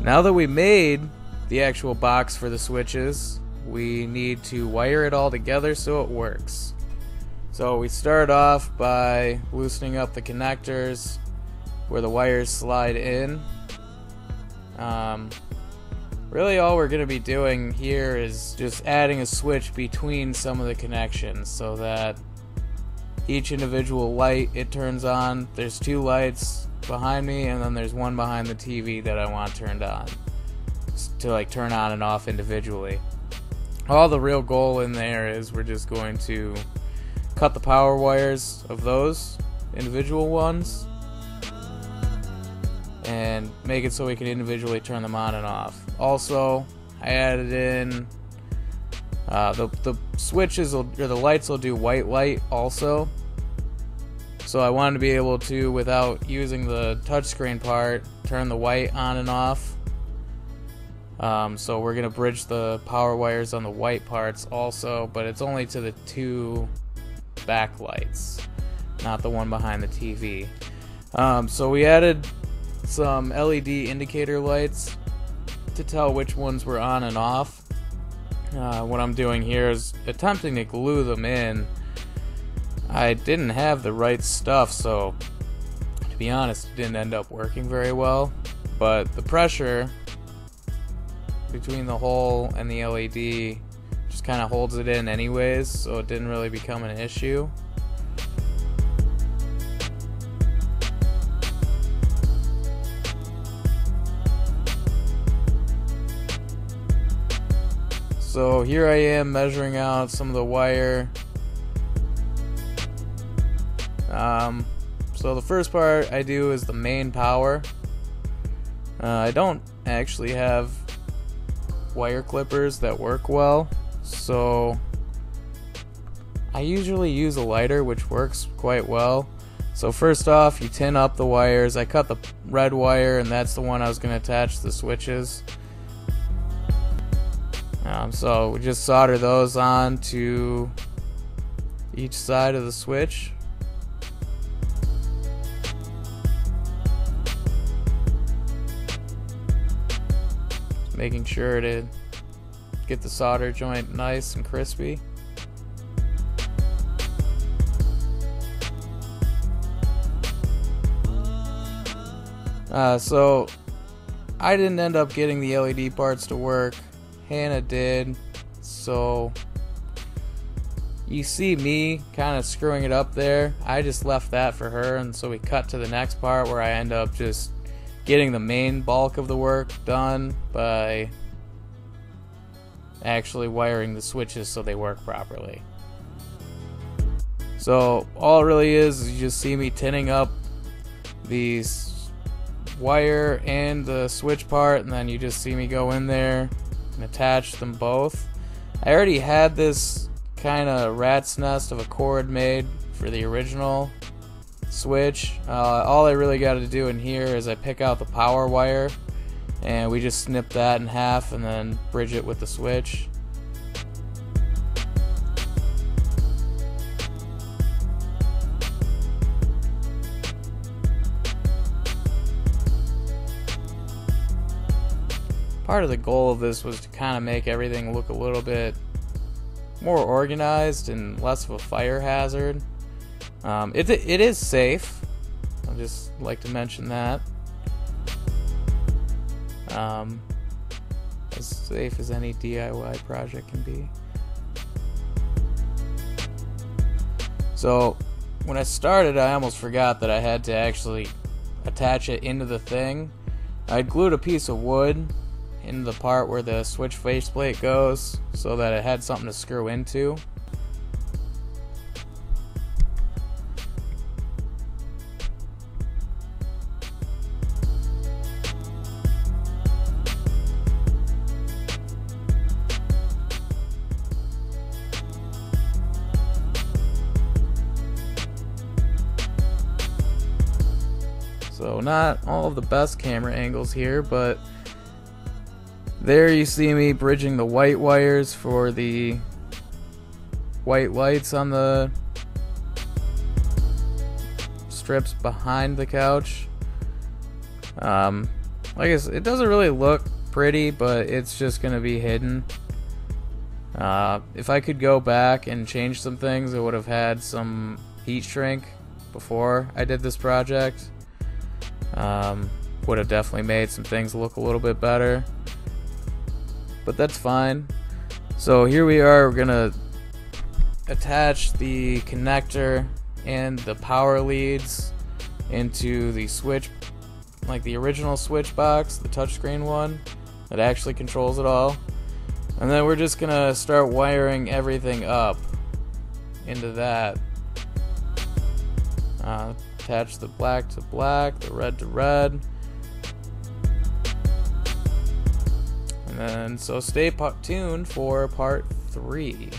Now that we made the actual box for the switches, we need to wire it all together so it works. So we start off by loosening up the connectors where the wires slide in. Really all we're going to be doing here is just adding a switch between some of the connections so that each individual light it turns on. There's two lights behind me, and then there's one behind the TV that I want turned on to like turn on and off individually. All the real goal in there is we're just going to cut the power wires of those individual ones and make it so we can individually turn them on and off. Also, I added in the switches or the lights will do white light also. So I wanted to be able to, without using the touchscreen part, turn the white on and off. So we're going to bridge the power wires on the white parts also, but it's only to the two backlights, not the one behind the TV. So we added some LED indicator lights to tell which ones were on and off. What I'm doing here is attempting to glue them in. I didn't have the right stuff, so to be honest, it didn't end up working very well. But the pressure between the hole and the LED just kind of holds it in anyways, so it didn't really become an issue. So here I am measuring out some of the wire. So the first part I do is the main power. I don't actually have wire clippers that work well, so I usually use a lighter, which works quite well. So first off, you tin up the wires. I cut the red wire, and that's the one I was going to attach to the switches. So we just solder those on to each side of the switch. Just making sure to get the solder joint nice and crispy. So I didn't end up getting the LED parts to work. Hannah did, so you see me kind of screwing it up there. I just left that for her, and so we cut to the next part where I end up just getting the main bulk of the work done by actually wiring the switches so they work properly. So all it really is you just see me tinning up these wire and the switch part, and then you just see me go in there and attach them both. I already had this kind of rat's nest of a cord made for the original switch. All I really got to do in here is I pick out the power wire and we just snip that in half and then bridge it with the switch. Part of the goal of this was to kind of make everything look a little bit more organized and less of a fire hazard. It is safe. I'd just like to mention that. As safe as any DIY project can be. So when I started, I almost forgot that I had to actually attach it into the thing. I glued a piece of wood in the part where the switch faceplate goes so that it had something to screw into. So not all of the best camera angles here, but there you see me bridging the white wires for the white lights on the strips behind the couch. like I said, it doesn't really look pretty, but it's just gonna be hidden. If I could go back and change some things, I would have had some heat shrink before I did this project. Would have definitely made some things look a little bit better, but that's fine. So here we are, we're gonna attach the connector and the power leads into the switch, like the original switch box, the touchscreen one that actually controls it all. And then we're just gonna start wiring everything up into that. Attach the black to black, the red to red. And then, so stay tuned for part 3.